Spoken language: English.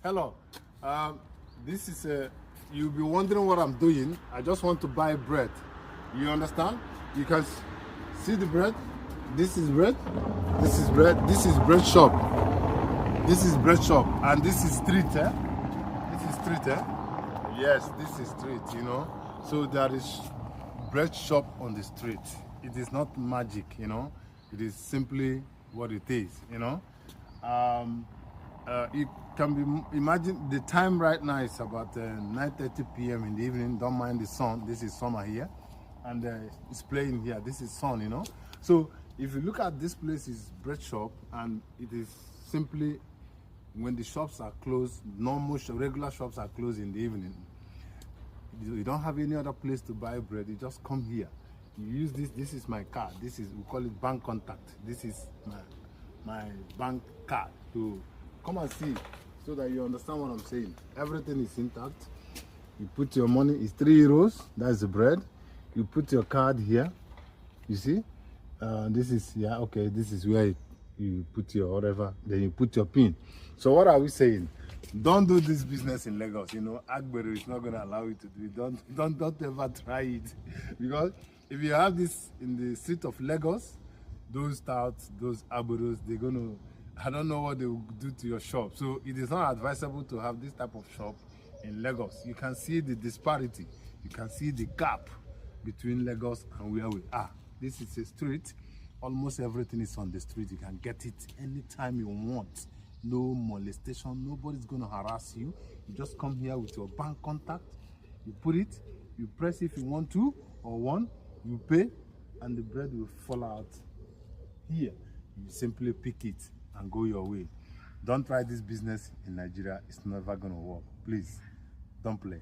Hello. This is you'll be wondering what I'm doing. I just want to buy bread. You understand? You can see the bread. This is bread. This is bread. This is bread shop. This is bread shop, and this is street. This is street. Yes, this is street. You know. So there is bread shop on the street. It is not magic. You know. It is simply what it is. You know. It can be, imagine the time right now is about 9:30 p.m. in the evening. Don't mind the sun. This is summer here, and it's playing here. This is sun, you know. So if you look at this place, is bread shop, and it is simply when the shops are closed, regular shops are closed in the evening. You don't have any other place to buy bread. You just come here. You use this. This is my card. This is, we call it bank contact. This is my bank card to come and see, so that you understand what I'm saying. Everything is intact. You put your money, it's €3, that's the bread. You put your card here, you see. This is, yeah, okay, this is where you put your whatever, then you put your pin. So what are we saying? Don't do this business in Lagos, you know. Agbero is not going to allow you to do it. Don't ever try it. Because if you have this in the street of Lagos, those touts, those Agberos, they're going to, I don't know what they will do to your shop. So it is not advisable to have this type of shop in Lagos. You can see the disparity. You can see the gap between Lagos and where we are. This is a street. Almost everything is on the street. You can get it anytime you want. No molestation. Nobody's going to harass you. You just come here with your bank contact. You put it. You press if you want to or one. You pay, and the bread will fall out here. You simply pick it and go your way. Don't try this business in Nigeria. It's never going to work. Please, don't play.